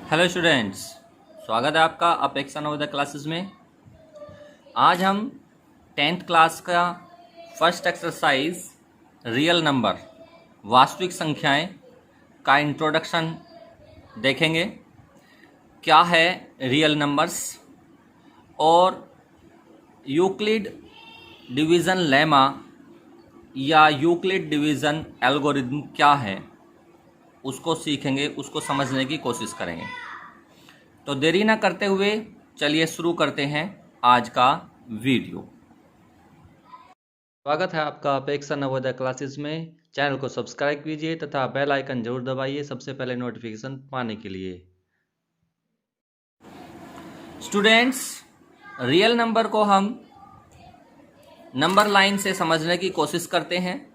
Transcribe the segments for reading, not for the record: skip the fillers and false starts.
Hello students, स्वागत है आपका अपेक्षा नवोदय क्लासेस में। आज हम 10th क्लास का फर्स्ट एक्सरसाइज रियल नंबर वास्तविक संख्याएं का इंट्रोडक्शन देखेंगे। क्या है रियल नंबर्स और यूक्लिड डिवीज़न लेमा या यूक्लिड डिवीज़न एल्गोरिथम क्या है उसको सीखेंगे, उसको समझने की कोशिश करेंगे। तो देरी ना करते हुए चलिए शुरू करते हैं आज का वीडियो। स्वागत है आपका अपेक्षा नवोदय क्लासेस में। चैनल को सब्सक्राइब कीजिए तथा बेल आइकन जरूर दबाइए सबसे पहले नोटिफिकेशन पाने के लिए। स्टूडेंट्स, रियल नंबर को हम नंबर लाइन से समझने की कोशिश करते हैं।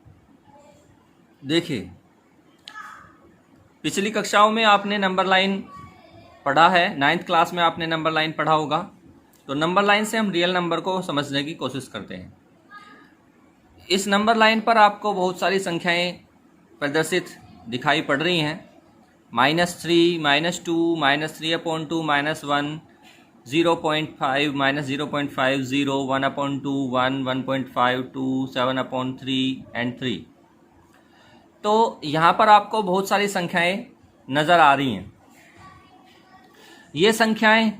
देखिए, पिछली कक्षाओं में आपने नंबर लाइन पढ़ा है, 9th क्लास में आपने नंबर लाइन पढ़ा होगा। तो नंबर लाइन से हम रियल नंबर को समझने की कोशिश करते हैं। इस नंबर लाइन पर आपको बहुत सारी संख्याएं प्रदर्शित दिखाई पड़ रही हैं। -3, -2, -3/2, -1, 0.5, -0.50, 1/2, 1, 1.52, 7/3 एंड 3। तो यहाँ पर आपको बहुत सारी संख्याएं नज़र आ रही हैं। ये संख्याएं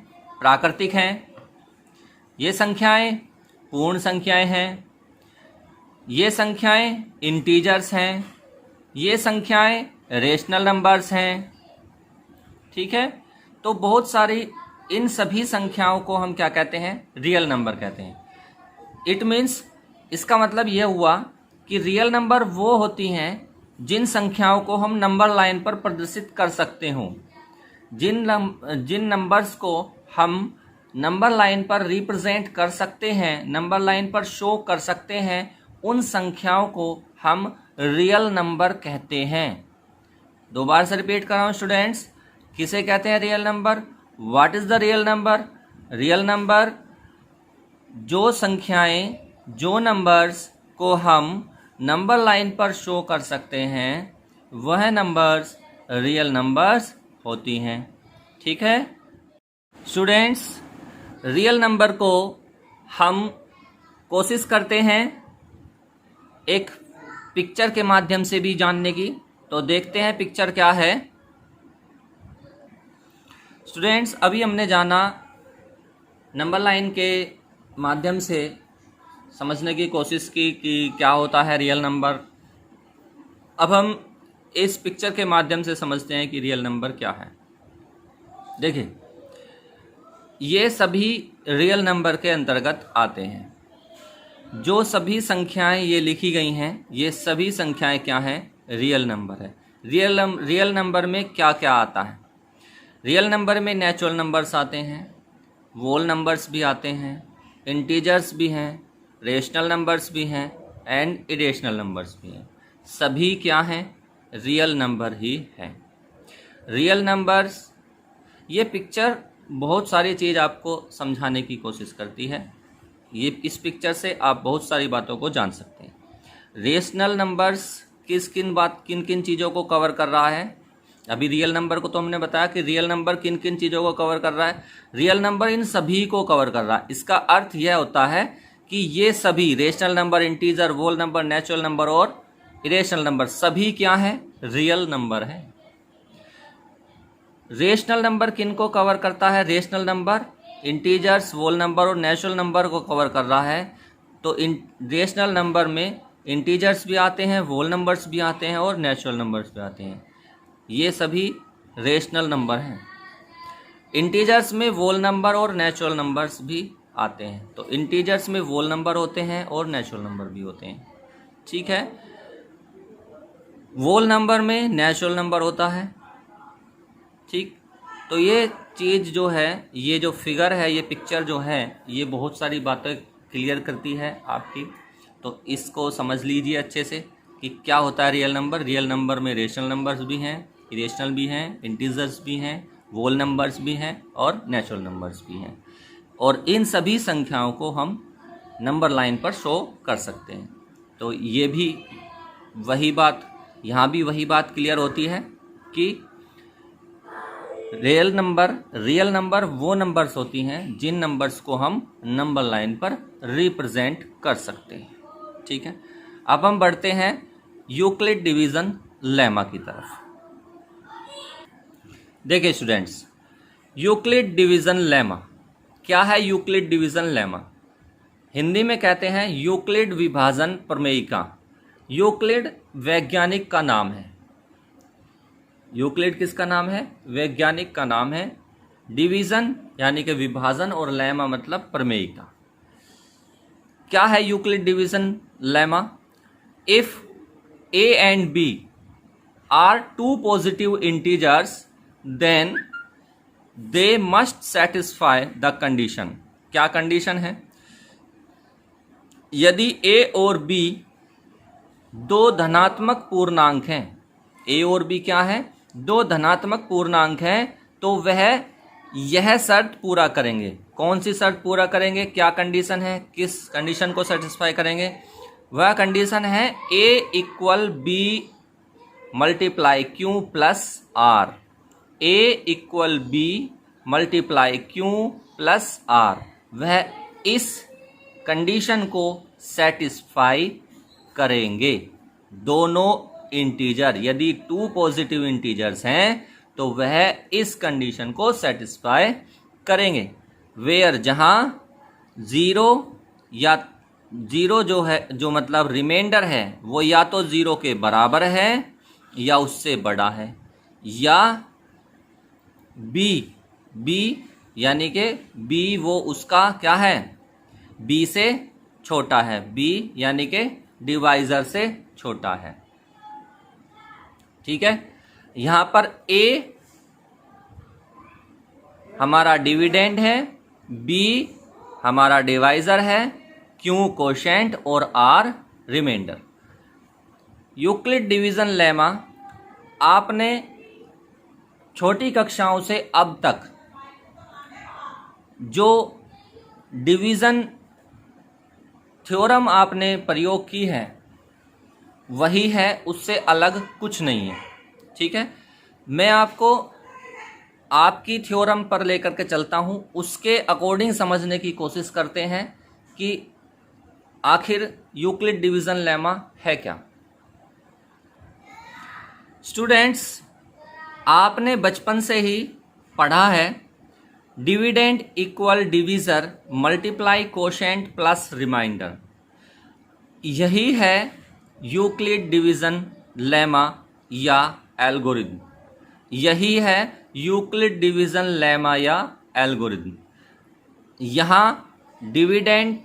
प्राकृतिक हैं, ये संख्याएं पूर्ण संख्याएं हैं, ये संख्याएं इंटीजर्स हैं, ये संख्याएं रेशनल नंबर्स हैं। ठीक है, तो बहुत सारी इन सभी संख्याओं को हम क्या कहते हैं? रियल नंबर कहते हैं। इट मीन्स, इसका मतलब यह हुआ कि रियल नंबर वो होती हैं जिन संख्याओं को हम नंबर लाइन पर प्रदर्शित कर सकते हों। जिन नंबर्स को हम नंबर लाइन पर रिप्रेजेंट कर सकते हैं, नंबर लाइन पर शो कर सकते हैं, उन संख्याओं को हम रियल नंबर कहते हैं। दोबारा से रिपीट कर रहा हूं स्टूडेंट्स, किसे कहते हैं real number? What is the real number? Real number जो संख्याएं, जो नंबर्स को हम नंबर लाइन पर शो कर सकते हैं, वह नंबर्स रियल नंबर्स होती हैं। ठीक है स्टूडेंट्स, रियल नंबर को हम कोशिश करते हैं एक पिक्चर के माध्यम से भी जानने की। तो देखते हैं पिक्चर क्या है। स्टूडेंट्स, अभी हमने जाना नंबर लाइन के माध्यम से समझने की कोशिश की कि क्या होता है रियल नंबर। अब हम इस पिक्चर के माध्यम से समझते हैं कि रियल नंबर क्या है। देखिए, ये सभी रियल नंबर के अंतर्गत आते हैं। जो सभी संख्याएं ये लिखी गई हैं, ये सभी संख्याएं क्या हैं? रियल नंबर है। रियल नंबर में क्या क्या आता है? रियल नंबर में नेचुरल नंबर्स आते हैं, होल नंबर्स भी आते हैं, इंटीजर्स भी हैं, रेशनल नंबर्स भी हैं एंड इरेशनल नंबर्स भी हैं। सभी क्या हैं? रियल नंबर ही हैं। रियल नंबर्स, ये पिक्चर बहुत सारी चीज़ आपको समझाने की कोशिश करती है। ये इस पिक्चर से आप बहुत सारी बातों को जान सकते हैं। रेशनल नंबर्स किन किन चीज़ों को कवर कर रहा है? अभी रियल नंबर को तो हमने बताया कि रियल नंबर किन किन चीज़ों को कवर कर रहा है। रियल नंबर इन सभी को कवर कर रहा है। इसका अर्थ यह होता है कि ये सभी rational number, integer, whole number, natural number और इरेशनल नंबर सभी क्या है? रियल नंबर है। रेशनल नंबर किन को कवर करता है? Rational number integers, whole number और नेचुरल नंबर को कवर कर रहा है। तो रेशनल नंबर में इंटीजर्स भी आते हैं, होल नंबर्स भी आते हैं और नेचुरल नंबर्स भी आते हैं। ये सभी रेशनल नंबर हैं। इंटीजर्स में होल नंबर और नेचुरल नंबर्स भी आते हैं। तो इंटीजर्स में होल नंबर होते हैं और नेचुरल नंबर भी होते हैं। ठीक है, होल नंबर में नेचुरल नंबर होता है। ठीक, तो ये चीज़ जो है, ये जो फिगर है, ये पिक्चर जो है, ये बहुत सारी बातें क्लियर करती है आपकी। तो इसको समझ लीजिए अच्छे से कि क्या होता है रियल नंबर। रियल नंबर में रेशनल नंबर्स भी हैं, इरेशनल भी हैं, इंटीजर्स भी हैं, होल नंबर्स भी हैं और नेचुरल नंबर्स भी हैं। और इन सभी संख्याओं को हम नंबर लाइन पर शो कर सकते हैं। तो ये भी वही बात, यहाँ भी वही बात क्लियर होती है कि रियल नंबर वो नंबर्स होती हैं जिन नंबर्स को हम नंबर लाइन पर रिप्रेजेंट कर सकते हैं। ठीक है, अब हम बढ़ते हैं यूक्लिड डिवीजन लेमा की तरफ। देखिए स्टूडेंट्स, यूक्लिड डिवीजन लेमा क्या है? यूक्लिड डिवीजन लेमा हिंदी में कहते हैं यूक्लिड विभाजन प्रमेयिका। यूक्लिड वैज्ञानिक का नाम है। यूक्लिड किसका नाम है? वैज्ञानिक का नाम है। डिवीजन यानी कि विभाजन, और लेमा मतलब प्रमेयिका। क्या है Euclid division lemma? If a and b are two positive integers then they must satisfy the condition। क्या कंडीशन है? यदि a और b दो धनात्मक पूर्णांक हैं, a और b क्या है? दो धनात्मक पूर्णांक हैं, तो वह यह शर्त पूरा करेंगे। कौन सी शर्त पूरा करेंगे? क्या कंडीशन है? किस कंडीशन को सेटिस्फाई करेंगे? वह कंडीशन है a equal b multiply q plus r. a equal b multiply q plus r, वह इस कंडीशन को सेटिस्फाई करेंगे। दोनों इंटीजर, यदि टू पॉजिटिव इंटीजर्स हैं तो वह इस कंडीशन को सेटिस्फाई करेंगे। वेयर, जहां जीरो जो है, जो मतलब रिमाइंडर है, वो या तो जीरो के बराबर है या उससे बड़ा है, या बी यानी कि बी वो उसका क्या है? बी से छोटा है। बी यानी कि डिवाइजर से छोटा है। ठीक है, यहां पर a हमारा डिविडेंड है, b हमारा डिवाइजर है, q कोशेंट और r remainder. Euclid division lemma आपने छोटी कक्षाओं से अब तक जो डिवीजन थ्योरम आपने प्रयोग की है वही है, उससे अलग कुछ नहीं है। ठीक है, मैं आपको आपकी थ्योरम पर लेकर के चलता हूं, उसके अकॉर्डिंग समझने की कोशिश करते हैं कि आखिर यूक्लिड डिवीजन लेमा है क्या। स्टूडेंट्स, आपने बचपन से ही पढ़ा है dividend equal divisor multiply quotient plus remainder. यही है यूक्लिड डिवीजन लेमा या एल्गोरिथम। यही है यूक्लिड डिवीजन लेमा या एल्गोरिथम। यहाँ डिविडेंड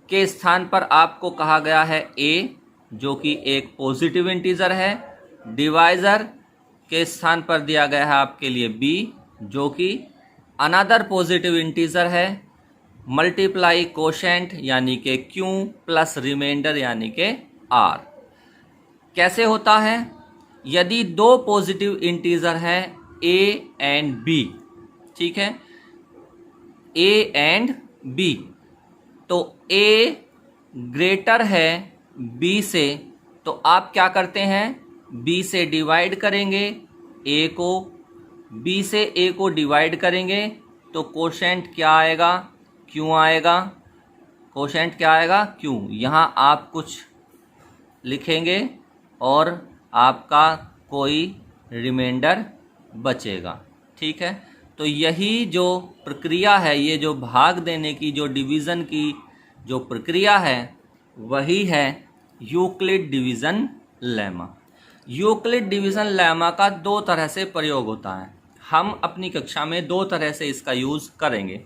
के स्थान पर आपको कहा गया है a, जो कि एक पॉजिटिव इंटीजर है। डिवाइजर के स्थान पर दिया गया है आपके लिए b, जो कि अनदर पॉजिटिव इंटीजर है। मल्टीप्लाई कोशेंट यानी कि q प्लस रिमाइंडर यानी कि r। कैसे होता है? यदि दो पॉजिटिव इंटीजर हैं a एंड b, ठीक है, a एंड b, तो a ग्रेटर है b से, तो आप क्या करते हैं? b से डिवाइड करेंगे a को, b से a को डिवाइड करेंगे तो कोशेंट क्या आएगा? q आएगा। कोशेंट क्या आएगा? q। यहाँ आप कुछ लिखेंगे और आपका कोई रिमाइंडर बचेगा। ठीक है, तो यही जो प्रक्रिया है, ये जो भाग देने की, जो डिवीज़न की जो प्रक्रिया है, वही है Euclid division lemma. Euclid division lemma का दो तरह से प्रयोग होता है। हम अपनी कक्षा में दो तरह से इसका यूज़ करेंगे।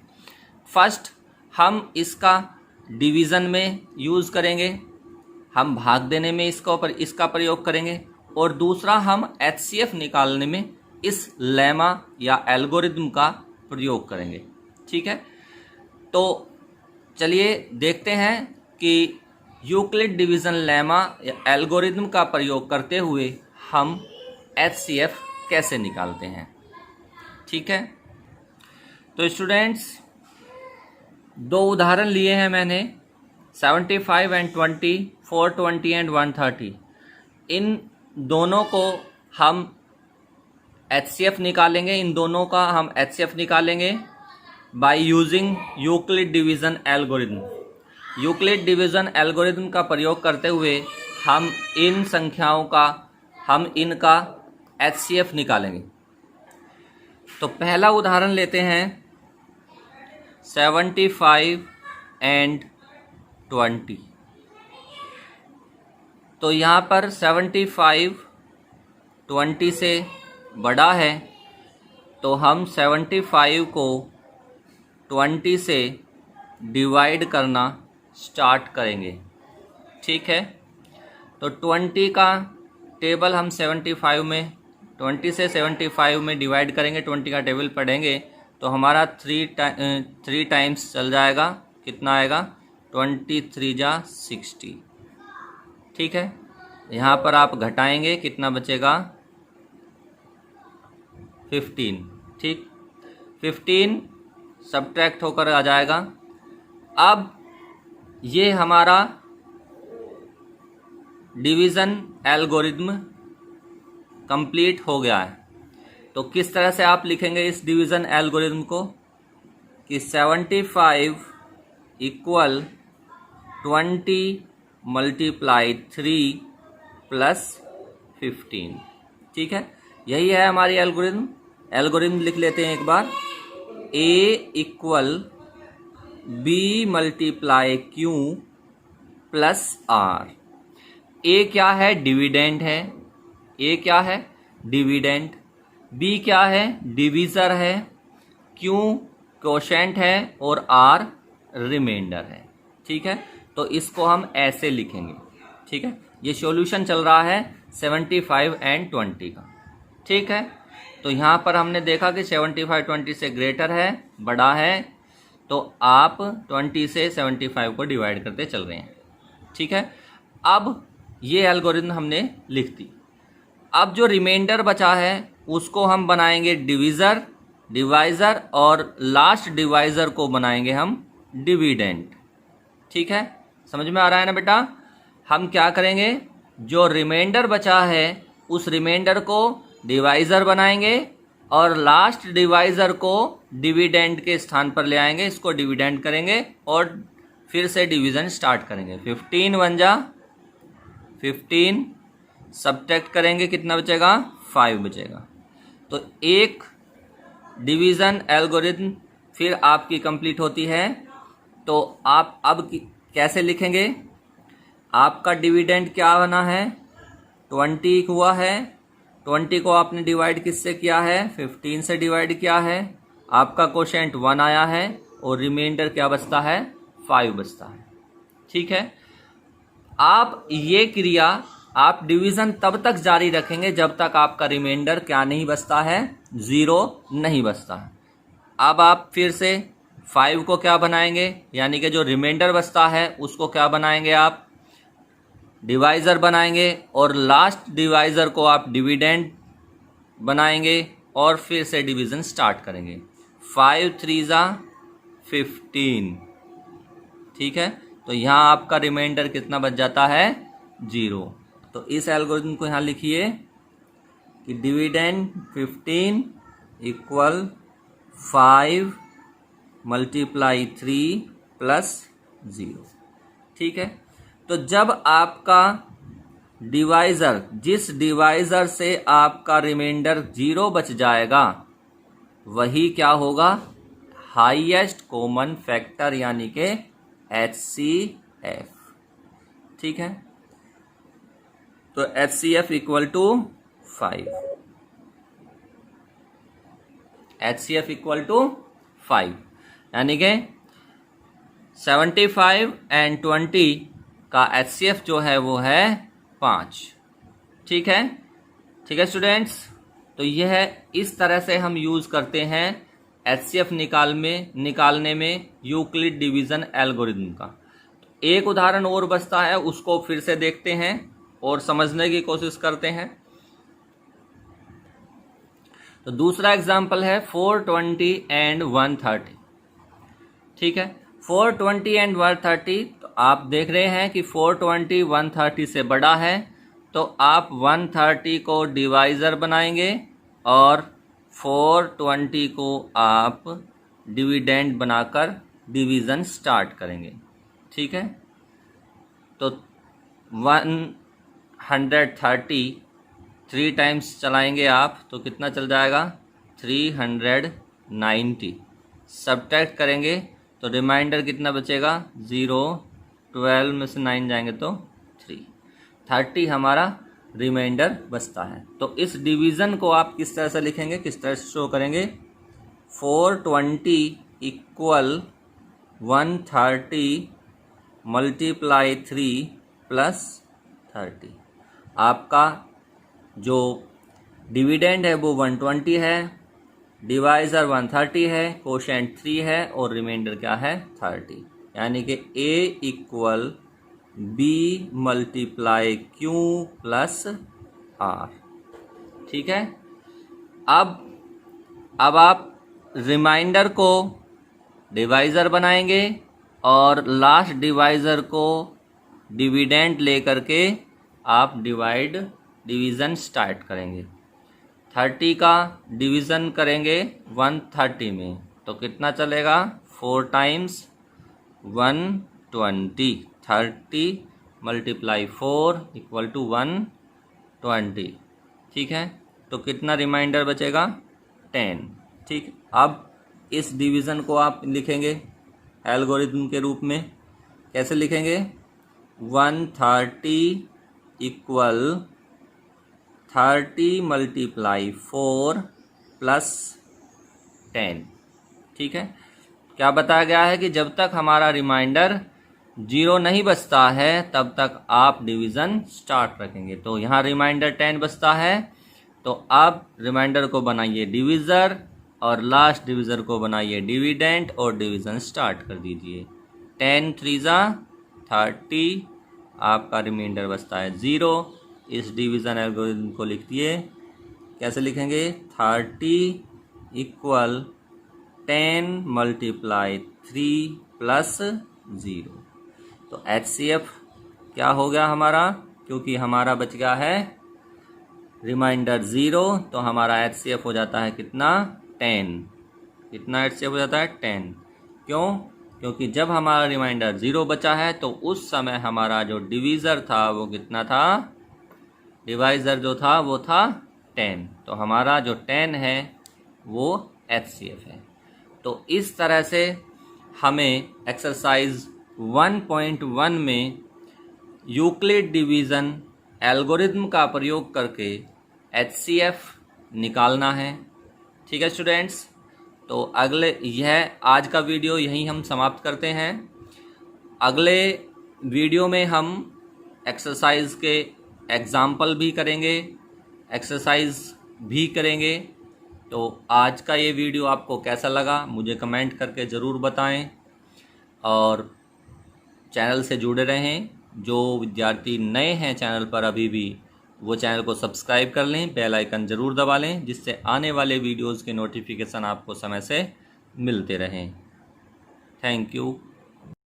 फर्स्ट, हम इसका डिवीज़न में यूज़ करेंगे, हम भाग देने में इसका प्रयोग करेंगे, और दूसरा हम HCF निकालने में इस लेमा या एल्गोरिथम का प्रयोग करेंगे। ठीक है, तो चलिए देखते हैं कि यूक्लिड डिवीज़न लेमा या एल्गोरिथम का प्रयोग करते हुए हम HCF कैसे निकालते हैं। ठीक है, तो स्टूडेंट्स, दो उदाहरण लिए हैं मैंने, 75 एंड 20, 420 एंड 130। इन दोनों को हम HCF निकालेंगे, इन दोनों का हम HCF निकालेंगे by using Euclid division algorithm. Euclid division algorithm का प्रयोग करते हुए हम इन संख्याओं का, हम इनका HCF निकालेंगे। तो पहला उदाहरण लेते हैं 75 एंड 20। तो यहाँ पर 75 20 से बड़ा है, तो हम 75 को 20 से डिवाइड करना स्टार्ट करेंगे। ठीक है, तो 20 का टेबल हम 75 में, 20 से 75 में डिवाइड करेंगे, 20 का टेबल पढ़ेंगे तो हमारा 3 टाइम्स चल जाएगा। कितना आएगा? 23 जा 60। ठीक है, यहाँ पर आप घटाएंगे, कितना बचेगा? 15। ठीक, 15 सब्ट्रैक्ट होकर आ जाएगा। अब ये हमारा डिवीज़न एल्गोरिथम कंप्लीट हो गया है। तो किस तरह से आप लिखेंगे इस डिवीज़न एल्गोरिथम को कि 75 इक्वल 20 मल्टीप्लाई 3 प्लस 15। ठीक है, यही है हमारी एल्गोरिथम। एल्गोरिथम लिख लेते हैं एक बार। A equal B multiply Q plus R। A क्या है? डिविडेंड है। A क्या है? डिविडेंड। B क्या है? डिवीज़र है। Q कोशेंट है और R रिमाइंडर है। ठीक है, तो इसको हम ऐसे लिखेंगे। ठीक है, ये सॉल्यूशन चल रहा है 75 एंड 20 का। ठीक है, तो यहाँ पर हमने देखा कि 75 20 से ग्रेटर है, बड़ा है, तो आप 20 से 75 को डिवाइड करते चल रहे हैं। ठीक है, अब ये एल्गोरिथम हमने लिख दी। अब जो रिमाइंडर बचा है उसको हम बनाएंगे डिवीज़र, डिवाइज़र और लास्ट डिवाइज़र को बनाएंगे हम डिविडेंड। ठीक है, समझ में आ रहा है ना बेटा? हम क्या करेंगे, जो रिमाइंडर बचा है उस रिमाइंडर को डिवाइज़र बनाएंगे और लास्ट डिवाइज़र को डिविडेंड के स्थान पर ले आएंगे, इसको डिविडेंड करेंगे और फिर से डिवीज़न स्टार्ट करेंगे। 15 1 जा 15, सब्ट्रैक्ट करेंगे, कितना बचेगा? 5 बचेगा। तो एक डिवीज़न एल्गोरिथम फिर आपकी कंप्लीट होती है। तो आप अब कैसे लिखेंगे? आपका डिविडेंड क्या बना है? 20 हुआ है। 20 को आपने डिवाइड किससे किया है? 15 से डिवाइड किया है। आपका कोशेंट 1 आया है और रिमाइंडर क्या बचता है? 5 बचता है। ठीक है, आप ये क्रिया, आप डिवीज़न तब तक जारी रखेंगे जब तक आपका रिमाइंडर क्या नहीं बचता है? 0 नहीं बचता है। अब आप फिर से 5 को क्या बनाएंगे, यानी कि जो रिमाइंडर बचता है उसको क्या बनाएंगे? आप डिवाइज़र बनाएंगे और लास्ट डिवाइज़र को आप डिविडेंड बनाएंगे और फिर से डिवीज़न स्टार्ट करेंगे। 5 3 जा 15। ठीक है, तो यहाँ आपका रिमाइंडर कितना बच जाता है? 0। तो इस एल्गोरिथम को यहाँ लिखिए कि डिविडेंड 15 इक्वल 5 मल्टीप्लाई 3 प्लस 0। ठीक है, तो जब आपका डिवाइज़र, जिस डिवाइज़र से आपका रिमाइंडर 0 बच जाएगा, वही क्या होगा? हाईएस्ट कॉमन फैक्टर, यानी कि HCF। ठीक है, तो HCF equal to 5। HCF equal to 5, यानी कि 75 एंड 20 का HCF जो है वो है 5। ठीक है, ठीक है स्टूडेंट्स, तो यह इस तरह से हम यूज़ करते हैं HCF निकालने में यूक्लिड डिवीज़न एल्गोरिथम का। एक उदाहरण और बचता है, उसको फिर से देखते हैं और समझने की कोशिश करते हैं। तो दूसरा एग्जाम्पल है 420 एंड 130। ठीक है, 420 एंड 130, तो आप देख रहे हैं कि 420 130 से बड़ा है, तो आप 130 को डिवाइज़र बनाएंगे और 420 को आप डिविडेंड बनाकर डिवीज़न स्टार्ट करेंगे। ठीक है, तो 130 3 टाइम्स चलाएंगे आप तो कितना चल जाएगा 390। सब्ट्रैक्ट करेंगे तो रिमाइंडर कितना बचेगा 0, 12 में से 9 जाएंगे तो 30 हमारा रिमाइंडर बचता है। तो इस डिवीज़न को आप किस तरह से लिखेंगे, किस तरह से शो करेंगे, 420 इक्वल 130 मल्टीप्लाई 3 प्लस 30। आपका जो डिविडेंड है वो 120 है, डिवाइज़र 130 है, कोशेंट 3 है और रिमाइंडर क्या है 30। यानी कि A equal B multiply Q plus R। ठीक है, अब आप रिमाइंडर को डिवाइज़र बनाएंगे और लास्ट डिवाइज़र को डिविडेंड लेकर के आप डिवीज़न स्टार्ट करेंगे। 30 का डिवीज़न करेंगे 130 में तो कितना चलेगा 4 टाइम्स 120, 30 मल्टीप्लाई 4 इक्वल टू 120। ठीक है, तो कितना रिमाइंडर बचेगा 10। ठीक, अब इस डिवीज़न को आप लिखेंगे एल्गोरिथम के रूप में। कैसे लिखेंगे, 130 इक्वल 30 मल्टीप्लाई 4 प्लस 10। ठीक है, क्या बताया गया है कि जब तक हमारा रिमाइंडर 0 नहीं बचता है तब तक आप डिवीज़न स्टार्ट रखेंगे। तो यहाँ रिमाइंडर 10 बचता है तो आप रिमाइंडर को बनाइए डिवीज़र और लास्ट डिवीज़र को बनाइए डिविडेंड और डिवीज़न स्टार्ट कर दीजिए। 10 3 30, आपका रिमाइंडर बचता है 0। इस डिवीज़न एल्गोरिथम को लिख दिए। कैसे लिखेंगे, 30 इक्वल 10 मल्टीप्लाई 3 प्लस 0। तो HCF क्या हो गया हमारा, क्योंकि हमारा बच गया है रिमाइंडर 0 तो हमारा HCF हो जाता है कितना 10। कितना HCF हो जाता है 10। क्यों, क्योंकि जब हमारा रिमाइंडर 0 बचा है तो उस समय हमारा जो डिवीज़र था वो कितना था, डिवाइज़र जो था वो था 10। तो हमारा जो 10 है वो HCF है। तो इस तरह से हमें एक्सरसाइज 1.1 में यूक्लिड डिवीज़न एल्गोरिथम का प्रयोग करके HCF निकालना है। ठीक है स्टूडेंट्स, तो यह आज का वीडियो यहीं हम समाप्त करते हैं। अगले वीडियो में हम एक्सरसाइज के एग्जाम्पल भी करेंगे, एक्सरसाइज भी करेंगे। तो आज का ये वीडियो आपको कैसा लगा मुझे कमेंट करके ज़रूर बताएं और चैनल से जुड़े रहें। जो विद्यार्थी नए हैं चैनल पर अभी भी, वो चैनल को सब्सक्राइब कर लें, बेल आइकन ज़रूर दबा लें, जिससे आने वाले वीडियोज़ के नोटिफिकेशन आपको समय से मिलते रहें। Thank you.